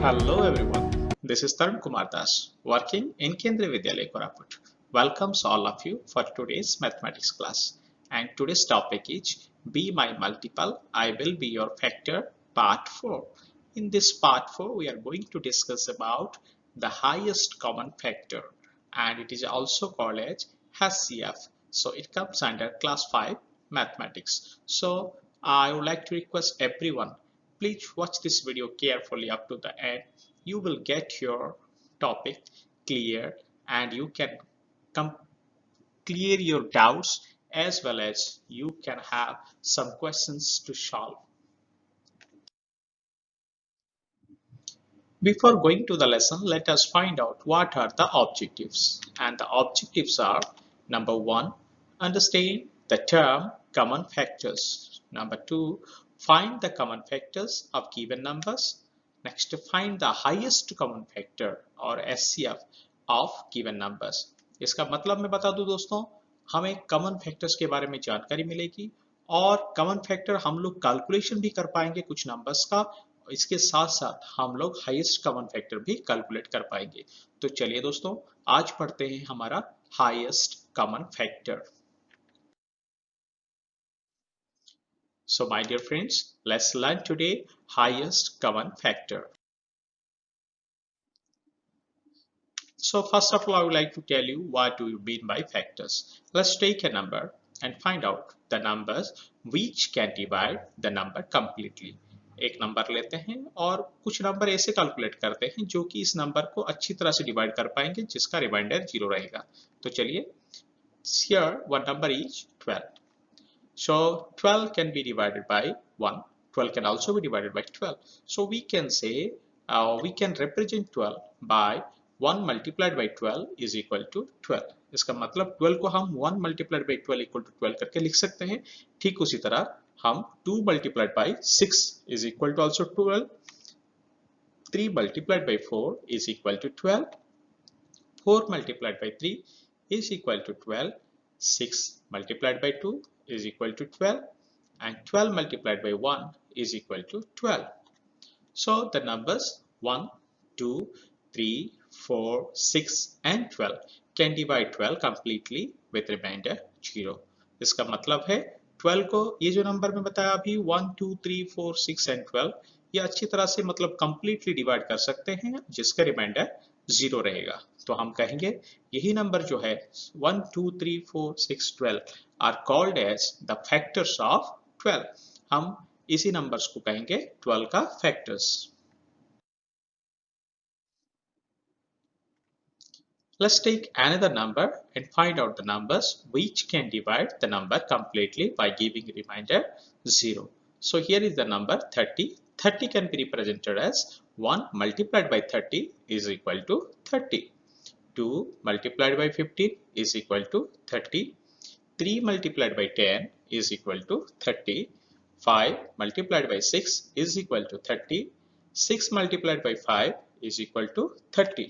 Hello everyone, this is Tarun Kumar Das, working in Kendriya Vidyalaya Koraput. Welcomes all of you for today's mathematics class. And today's topic is Be My Multiple, I Will Be Your Factor, Part 4. In this Part 4, we are going to discuss about the highest common factor, and it is also called as HCF. So it comes under class 5 mathematics. So I would like to request everyone, please watch this video carefully up to the end. You will get your topic clear and you can clear your doubts as well as you can have some questions to solve. Before going to the lesson, let us find out what are the objectives. And the objectives are: number 1, understand the term common factors. Number 2, find the common factors of given numbers. Next, find the highest common factor or HCF of given numbers. इसका मतलब मैं बता दूं दोस्तों, हमें common factors के बारे में जानकारी मिलेगी और कॉमन फैक्टर हम लोग कैलकुलेशन भी कर पाएंगे कुछ नंबर्स का। इसके साथ साथ हम लोग हाईएस्ट कॉमन फैक्टर भी कैलकुलेट कर पाएंगे। तो चलिए दोस्तों, आज पढ़ते हैं हमारा highest common factor. So my dear friends, let's learn today highest common factor. So first of all, I would like to tell you what do you mean by factors. Let's take a number and find out the numbers which can divide the number completely. एक number लेते हैं और कुछ number ऐसे calculate करते हैं जो कि इस नंबर को अच्छी तरह से डिवाइड कर पाएंगे जिसका रिमाइंडर 0 रहेगा। तो चलिए, here one number is 12. So 12 can be divided by 1. 12 can also be divided by 12. So we can say we can represent 12 by 1 multiplied by 12 is equal to 12. इसका मतलब 12 को हम 1 multiplied by 12 equal to 12 करके लिख सकते हैं। ठीक उसी तरह हम 2 multiplied by 6 is equal to also 12. 3 multiplied by 4 is equal to 12. 4 multiplied by 3 is equal to 12. 6 multiplied by 2 is equal to 12. And 12 multiplied by 1 is equal to 12. So the numbers 1, 2, 3, 4, 6 and 12 can divide 12 completely with remainder 0. इसका मतलब है 12 को, ये जो number में बताया अभी 1, 2, 3, 4, 6 and 12, ये अच्छी तरह से मतलब completely डिवाइड कर सकते हैं जिसका रिमाइंडर 0 रहेगा। तो हम कहेंगे यही नंबर जो है 1, 2, 3, 4, 6, 12 are called as the factors of 12. हम इसी नंबर्स को कहेंगे 12 का factors. Let's take another number and find out the numbers which can divide the number completely by giving remainder 0. So here is the number 30. 30 can be represented as 1 multiplied by 30 is equal to 30. 2 multiplied by 15 is equal to 30. 3 multiplied by 10 is equal to 30. 5 multiplied by 6 is equal to 30. 6 multiplied by 5 is equal to 30.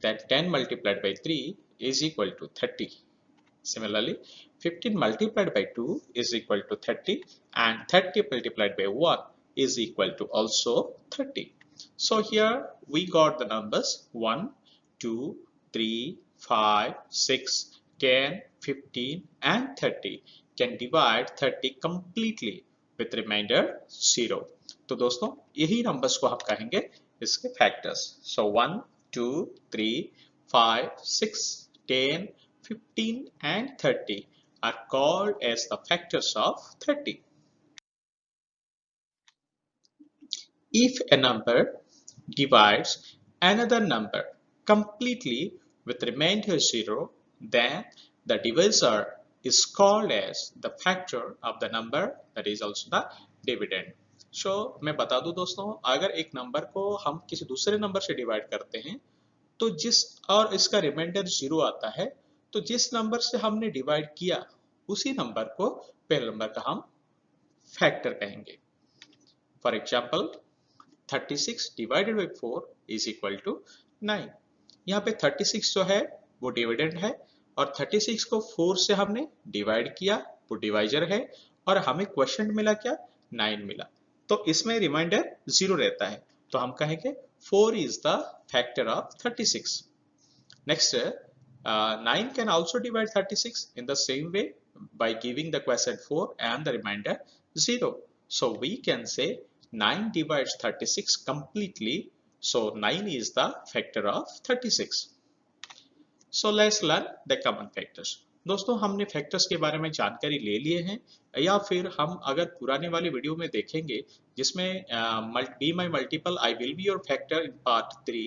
Then 10 multiplied by 3 is equal to 30. Similarly, 15 multiplied by 2 is equal to 30 and 30 multiplied by 1 is equal to also 30. So here we got the numbers 1, 2, 3, 5, 6, 10, 15 and 30 can divide 30 completely with remainder 0. तो दोस्तों यही numbers को हम कहेंगे इसके factors. So 1, 2, 3, 5, 6, 10, 15 and 30 are called as the factors of 30. If a number divides another number completely with remainder 0, then the divisor is called as the factor of the number, that is also the dividend. So मैं बता दूं दोस्तों, अगर एक number को हम किसी दूसरे नंबर से डिवाइड करते हैं तो जिस और इसका रिमाइंडर 0 आता है, तो जिस नंबर से हमने डिवाइड किया उसी नंबर को पहले नंबर का हम फैक्टर कहेंगे। For example 36 divided by 4 is equal to 9। यहाँ पे 36 जो है वो डिविडेंड है और 36 को 4 से हमने डिवाइड किया, वो डिवाइजर है और हमें क्वेश्चन मिला क्या, 9 मिला। तो इसमें रिमाइंडर 0 रहता है, तो हम कहेंगे 4 is the factor of 36. Next, 9 can also divide 36 in the same way by giving the quotient 4 and the remainder 0. So we can say 9 divides 36 completely. So 9 is the factor of 36. So let's learn the common factors. दोस्तों हमने factors के बारे में जानकारी ले लिए हैं, या फिर हम अगर पुराने वाले वीडियो में देखेंगे जिसमें be my multiple I will be your factor in part 3,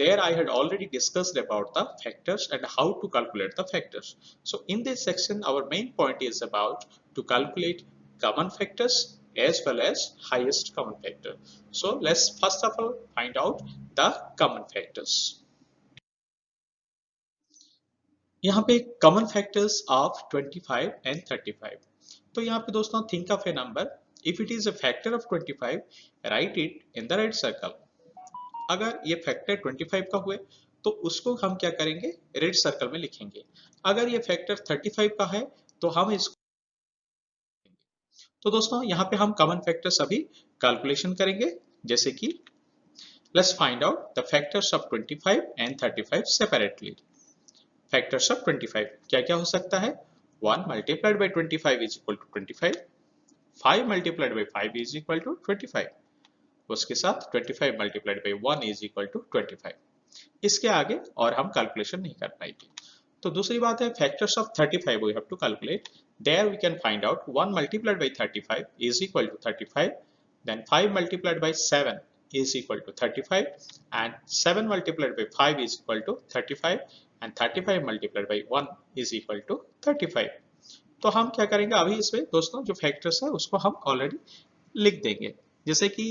there I had already discussed about the factors and how to calculate the factors. So in this section our main point is about to calculate common factors as well as highest common factor. So let's first of all find out the common factors. यहाँ पे common factors of 25 and 35. तो यहाँ पे दोस्तों think of A number, if it is a factor of 25 right it in the red circle. अगर ये factor 25 का हुए तो उसको हम क्या करेंगे, रेड सर्कल में लिखेंगे. अगर ये फैक्टर 35 का है तो हम इसको, तो दोस्तों यहाँ पे हम कॉमन फैक्टर्स अभी कैलकुलेशन करेंगे. जैसे कि let's find out the factors of 25 and 35 separately. Factors of 25 क्या क्या हो सकता है. 1 multiplied by 25 is equal to 25. 5 multiplied by 5 is equal to 25. उसके साथ 25 multiplied by 1 is equal to 25. इसके आगे और हम कैलकुलेशन नहीं कर पाएंगे. तो दूसरी बात है factors of 35 we have to calculate. There we can find out 1 multiplied by 35 is equal to 35. Then 5 multiplied by 7 is equal to 35 and 7 multiplied by 5 is equal to 35 and 35 multiplied by 1 is equal to 35. तो हम क्या करेंगे अभी इसमें दोस्तों जो factors है उसको हम ऑलरेडी लिख देंगे. जैसे कि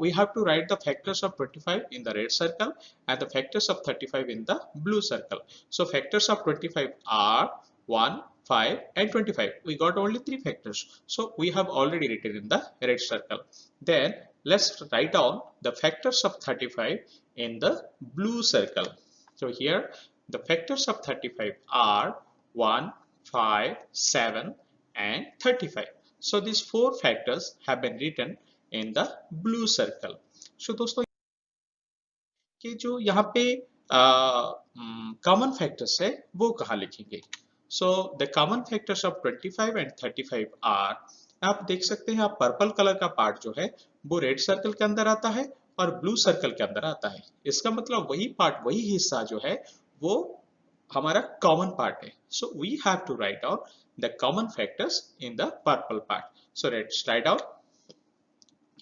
we have to write the factors of 25 in the red circle and the factors of 35 in the blue circle. So factors of 25 are 1, 5 and 25. We got only 3 factors. So we have already written in the red circle. Then let's write down the factors of 35 in the blue circle. So here the factors of 35 are 1, 5, 7 and 35. So these 4 factors have been written in the blue circle. So दोस्तों कि जो यहाँ पे common factors है वो कहाँ लिखेंगे. So the common factors of 25 and 35 are, आप देख सकते हैं आप पर्पल कलर का पार्ट जो है वो रेड सर्कल के अंदर आता है और ब्लू सर्कल के अंदर आता है. इसका मतलब वही पार्ट, वही हिस्सा जो है वो हमारा कॉमन पार्ट है. So we have to write down the common factors in the purple part. So let's write down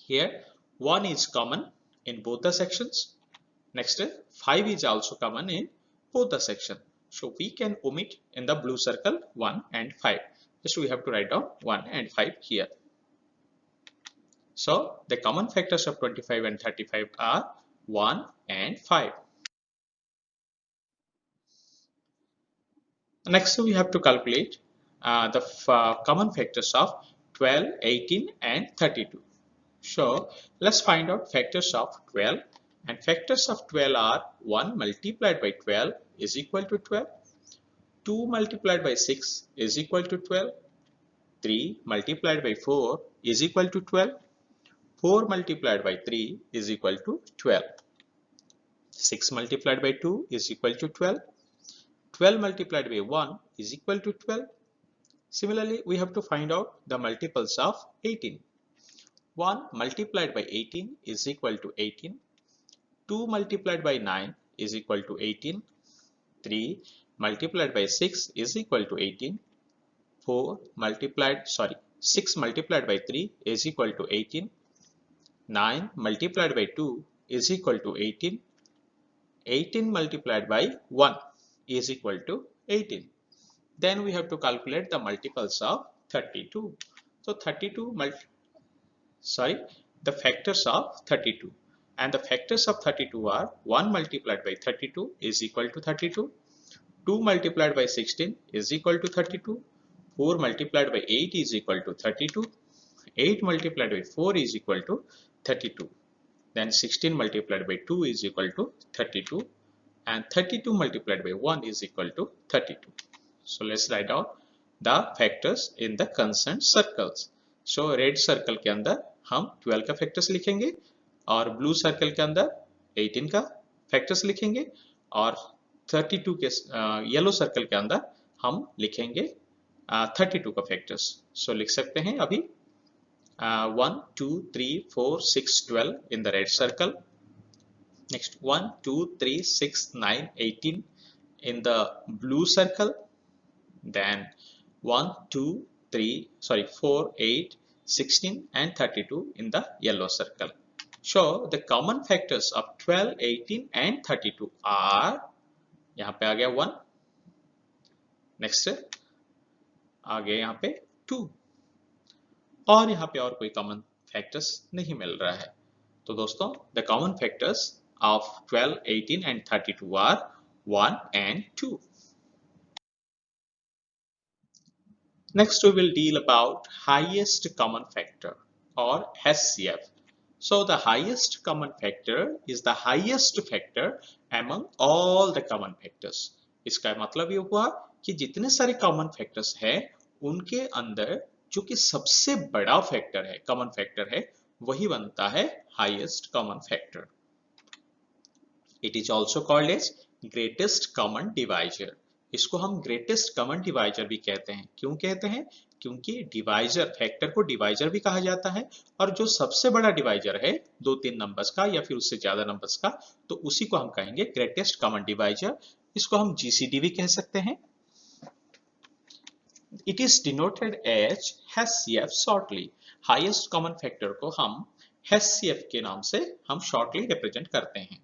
here 1 is common in both the sections. Next 5 is also common in both the section. So we can omit in the blue circle 1 and 5. Just we have to write down 1 and 5 here. So the common factors of 25 and 35 are 1 and 5. Next we have to calculate the common factors of 12, 18 and 32. So let's find out factors of 12. And factors of 12 are 1 multiplied by 12 is equal to 12. 2 multiplied by 6 is equal to 12. 3 multiplied by 4 is equal to 12. 4 multiplied by 3 is equal to 12. 6 multiplied by 2 is equal to 12. 12 multiplied by 1 is equal to 12. Similarly, we have to find out the multiples of 18. 1 multiplied by 18 is equal to 18. 2 multiplied by 9 is equal to 18. 3 multiplied by 6 is equal to 18. 6 multiplied by 3 is equal to 18. 9 multiplied by 2 is equal to 18. 18 multiplied by 1 is equal to 18. Then we have to calculate the multiples of 32. So the factors of 32. And the factors of 32 are 1 multiplied by 32 is equal to 32. 2 multiplied by 16 is equal to 32. 4 multiplied by 8 is equal to 32. 8 multiplied by 4 is equal to 32. Then 16 multiplied by 2 is equal to 32. And 32 multiplied by 1 is equal to 32. So let's write down the factors in the concerned circles. So red circle के अंदर हम 12 का factors लिखेंगे और blue circle के अंदर 18 का factors लिखेंगे और 32 के येलो सर्कल के अंदर हम लिखेंगे 32 का फैक्टर्स। सो लिख सकते हैं अभी 1 2 3 4 6 12 in the red circle. Next 1 2 3 6 9 18 in the blue circle. Then 1 2 3 sorry 4 8 16 and 32 in the yellow circle. So the common factors of 12 18 and 32 are, यहाँ पे आ गया 1, नेक्स्ट आ गया यहाँ पे 2, और यहाँ पे और कोई कॉमन फैक्टर्स नहीं मिल रहा है। तो दोस्तों the common factors of 12 18 and 32 are 1 and 2. Next we will deal about highest common factor or HCF. So the highest common factor is the highest factor among all the common factors. इसका मतलब ये हुआ कि जितने सारे common factors हैं उनके अंदर जो कि सबसे बड़ा फैक्टर है, कॉमन फैक्टर है, वही बनता है highest common factor. It is also called as greatest common divisor. इसको हम ग्रेटेस्ट कॉमन डिवाइजर भी कहते हैं. क्यों कहते हैं? क्योंकि डिवाइजर, फैक्टर को डिवाइजर भी कहा जाता है, और जो सबसे बड़ा डिवाइजर है 2-3 नंबर्स का या फिर उससे ज्यादा नंबर्स का, तो उसी को हम कहेंगे ग्रेटेस्ट कॉमन डिवाइजर. इसको हम जीसीडी भी कह सकते हैं. It is denoted as HCF shortly. Highest common factor को हम HCF के नाम से हम शॉर्टली रिप्रेजेंट करते हैं.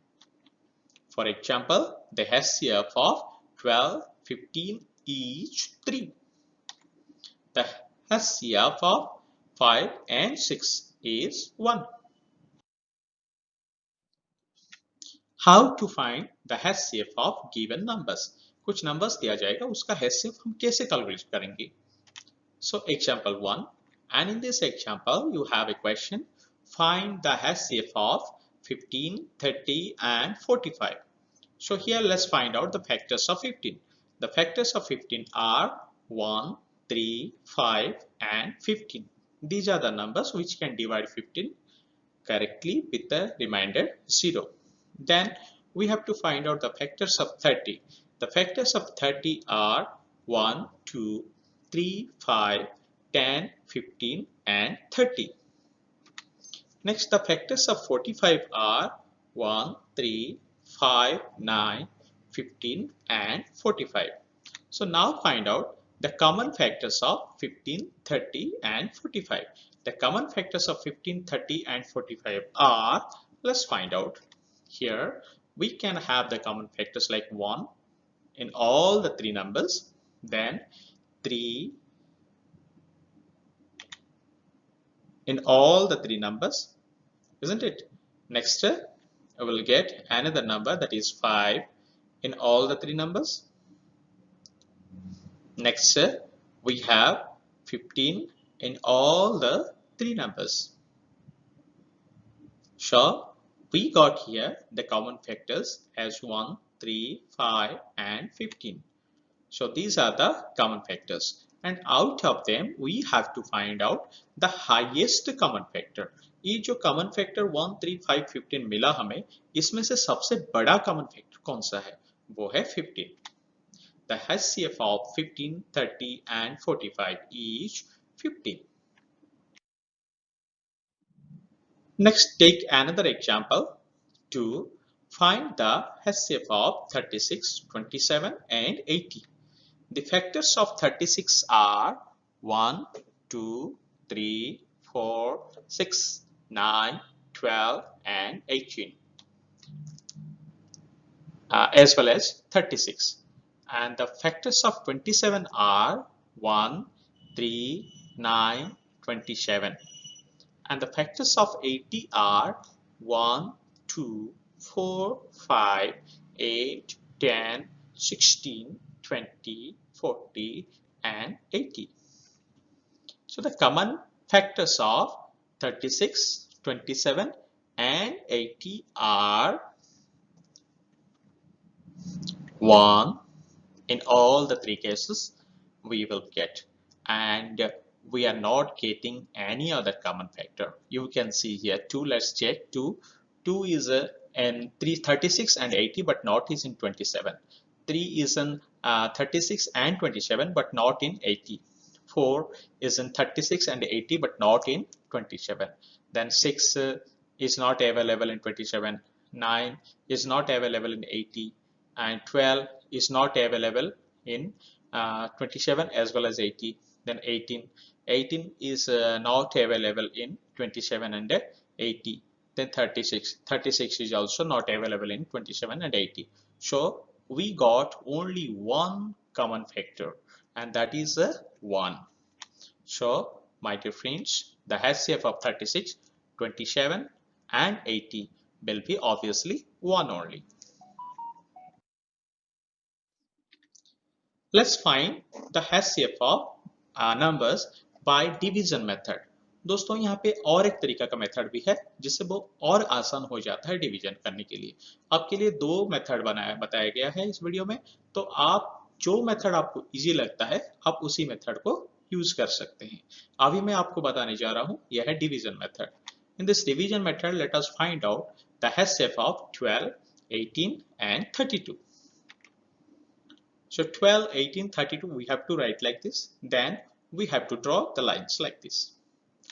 For example, the HCF of 12, 15 each 3. The HCF of 5 and 6 is 1. How to find the HCF of given numbers? कुछ numbers दिया जाएगा, उसका HCF हम कैसे calculate करेंगे? So example 1, and in this example you have a question, find the HCF of 15, 30 and 45. So here let's find out the factors of 15. The factors of 15 are 1, 3, 5 and 15. These are the numbers which can divide 15 correctly with the remainder 0. Then we have to find out the factors of 30. The factors of 30 are 1, 2, 3, 5, 10, 15 and 30. Next, the factors of 45 are 1, 3, 5, 9, 15 and 45. So now find out the common factors of 15, 30 and 45. The common factors of 15, 30 and 45 are, let's find out. Here we can have the common factors like 1 in all the three numbers, then 3 in all the three numbers, isn't it? Next I will get another number, that is 5 in all the three numbers. Next we have 15 in all the three numbers. So we got here the common factors as 1, 3, 5 and 15. So these are the common factors, and out of them we have to find out the highest common factor. ये जो common factor 1, 3, 5, 15 मिला हमें, इसमें से सबसे बड़ा common factor कौन सा है? वो है 15. The HCF of 15, 30 and 45 each 15. Next, take another example to find the HCF of 36, 27 and 80. The factors of 36 are 1, 2, 3, 4, 6, 9, 12 and 18, as well as 36. And the factors of 27 are 1, 3, 9, 27. And the factors of 80 are 1, 2, 4, 5, 8, 10, 16, 20, 40 and 80. So the common factors of 36, 27 and 80 are 1 in all the three cases we will get, and we are not getting any other common factor. You can see here 2. Let's check 2. 2 is in 36 and 80 but not is in 27. 3 is in 36 and 27 but not in 80. 4 is in 36 and 80 but not in 27. Then 6 is not available in 27. 9 is not available in 80, and 12 is not available in 27 as well as 80. Then 18 is not available in 27 and 80. Then 36 is also not available in 27 and 80. So we got only one common factor, and that is 1. So my dear friends, the HCF of 36, 27 and 80 will be obviously 1 only. Let's find the HCF of numbers by division method. दोस्तों यहाँ पे और एक तरीका का method भी है जिससे वो और आसान हो जाता है डिवीजन करने के लिए। आपके लिए दो मेथड बताया गया है इस वीडियो में, तो आप जो मेथड आपको इजी लगता है आप उसी मेथड को यूज कर सकते हैं। अभी मैं आपको बताने जा रहा हूँ, यह है division method. In this division method let us find out the HCF of 12, 18 and 32. So 12, 18, 32 we have to write like this. Then we have to draw the lines like this.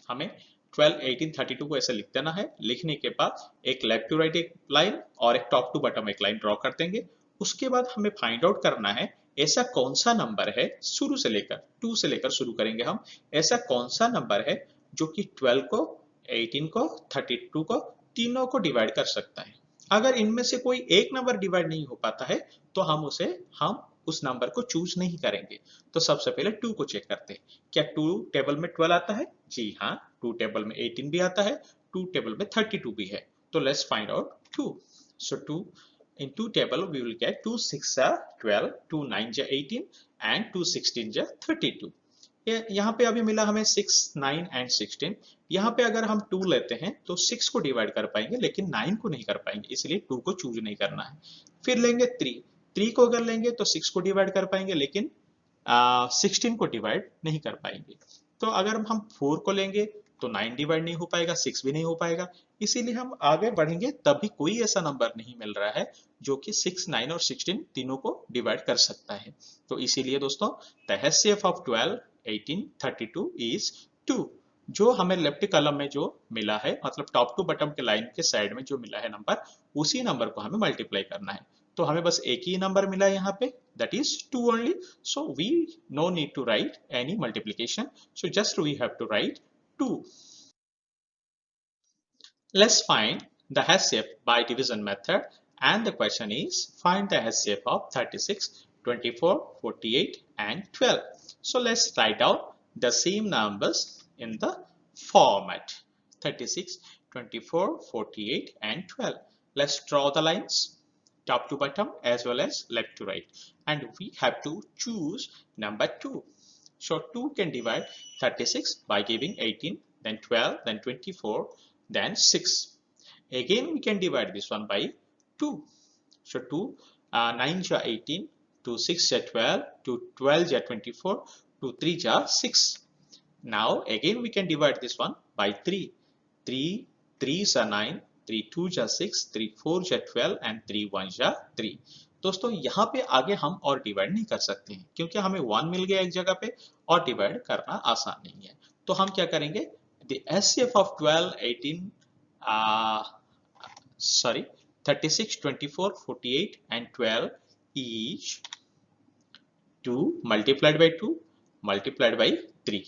हमें 12, 18, 32 को ऐसे लिख देना है। लिखने के बाद एक लेफ्ट टू राइट एक लाइन और एक टॉप टू बॉटम एक लाइन ड्रॉ कर देंगे। उसके बाद हमें फाइंड आउट करना है ऐसा कौन सा नंबर है, शुरू से लेकर 2 से लेकर शुरू करेंगे हम, ऐसा कौन सा नंबर है जो कि 12 को, 18 को, 32 को, तीनों को डिवाइड कर सकता है। अगर इनमें से कोई एक नंबर डिवाइड नहीं हो पाता है तो हम उस नंबर को चूज नहीं करेंगे। तो सबसे पहले 2 को चेक करते हैं, क्या 2 टेबल में 12 आता है? जी हाँ, 2 टेबल में 18 भी आता है, 2 टेबल में 32 भी है। तो let's find out 2. So 2 in 2 table we will get 2 6 are 12, 2 9 are 18 and 2 16 are 32. यहाँ पे अभी मिला हमें 6, 9 and 16। यहाँ पे अगर हम 2 लेते हैं तो 6 को डिवाइड कर पाएंगे लेकिन 9 को नहीं कर पाएंगे, इसलिए 2 को चूज नहीं करना है। फिर लेंगे 3 को अगर लेंगे तो 6 को डिवाइड कर पाएंगे लेकिन 16 को डिवाइड नहीं कर पाएंगे। तो अगर हम 4 को लेंगे तो 9 डिवाइड नहीं हो पाएगा, 6 भी नहीं हो पाएगा, इसीलिए हम आगे बढ़ेंगे तभी कोई ऐसा नंबर नहीं मिल रहा है जो कि 6, 9 और 16 तीनों को डिवाइड कर सकता है। तो इसीलिए दोस्तों द HCF ऑफ 12, 18, 32 इज 2। जो हमें लेफ्ट कॉलम में जो मिला है, मतलब टॉप टू बॉटम के लाइन के साइड में जो मिला है नंबर, उसी नंबर को हमें मल्टीप्लाई करना है। तो हमें बस एक ही नंबर मिला है यहाँ पे, that is 2 only. So we no need to write any multiplication. So just we have to write 2. Let's find the HCF by division method, and the question is find the HCF of 36, 24, 48 and 12. So let's write out the same numbers in the format 36, 24, 48 and 12. Let's draw the lines top to bottom as well as left to right, and we have to choose number 2. So 2 can divide 36 by giving 18, then 12, then 24, then 6. Again we can divide this one by 2. So 2 9 ja 18, 2 6 ja 12, 2 12 ja 24, 2 3 ja 6. Now again we can divide this one by 3. 3 3 are 9, 3 2 जा 6, 3 4 जा 12 and 3 1 जा 3। दोस्तों यहाँ पे आगे हम और divide नहीं कर सकते हैं क्योंकि हमें 1 मिल गया एक जगह पे और डिवाइड करना आसान नहीं है। तो हम क्या करेंगे, the HCF of 12, 18, 36, 24, 48 and 12 is 2 multiplied by 2 multiplied by 3।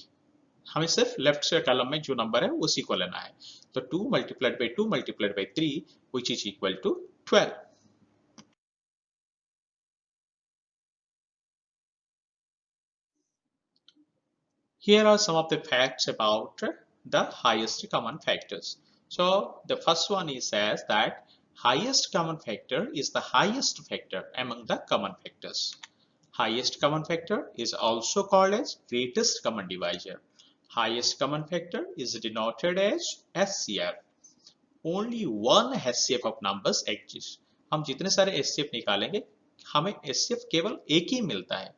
हमें सिर्फ लेफ्ट से कॉलम में जो नंबर है उसी को लेना है। तो 2 multiplied by 2 multiplied by 3 which is equal to 12. Here are some of the facts about the highest common factors. So the first one is says that highest common factor is the highest factor among the common factors. Highest common factor is also called as greatest common divisor. Highest common factor is denoted as HCF. Only one HCF of numbers exists. हम जितने सारे HCF निकालेंगे हमें HCF केवल एक ही मिलता है,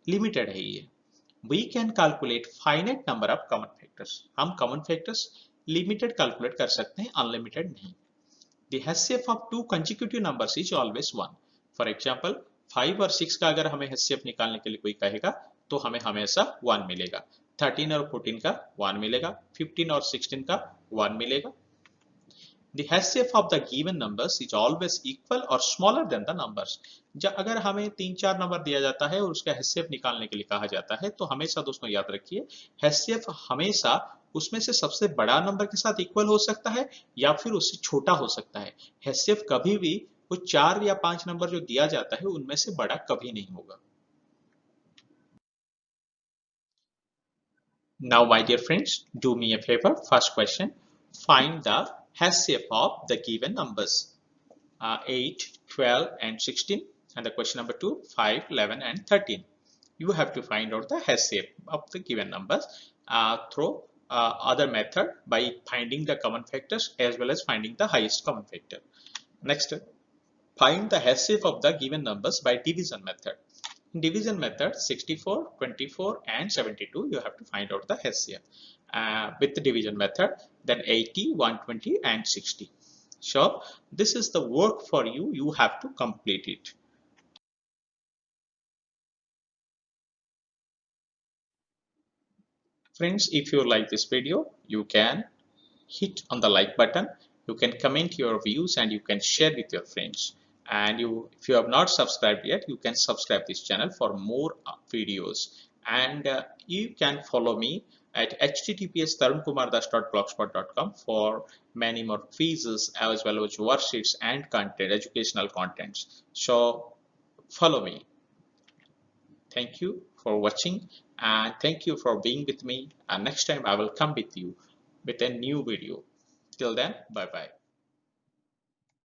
limited है ये। We can calculate finite number of common factors. हम common factors लिमिटेड कैलकुलेट कर सकते हैं, अनलिमिटेड नहीं। The HCF of two consecutive numbers is always 1. For example, 5 और 6 का अगर हमें HCF निकालने के लिए कोई कहेगा तो हमें हमेशा 1 मिलेगा। 13 और 14 का 1 मिलेगा, 15 और 16 का 1 मिलेगा। The HCF of the given numbers is always equal or smaller than the numbers. जब अगर हमें 3-4 नंबर दिया जाता है और उसका HCF निकालने के लिए कहा जाता है तो हमेशा दोस्तों याद रखिए HCF हमेशा उसमें से सबसे बड़ा नंबर के साथ इक्वल हो सकता है या फिर उससे छोटा हो सकता है। HCF कभी भी वो 4 या 5 नंबर जो दिया जाता है उनमें से बड़ा कभी नहीं होगा। Now, my dear friends, do me a favor. First question, find the HCF of the given numbers 8, 12 and 16. And the question number 2, 5, 11 and 13. You have to find out the HCF of the given numbers through other method by finding the common factors as well as finding the highest common factor. Next, find the HCF of the given numbers by division method. In division method 64, 24 and 72 you have to find out the HCF with the division method, then 80, 120 and 60. So this is the work for you, you have to complete it. Friends, if you like this video, you can hit on the like button, you can comment your views and you can share with your friends. And if you have not subscribed yet, you can subscribe this channel for more videos. And you can follow me at https://tarunkumardas.blogspot.com for many more quizzes as well as worksheets and content, educational contents. So follow me. Thank you for watching and thank you for being with me. And next time I will come with you with a new video. Till then, bye bye.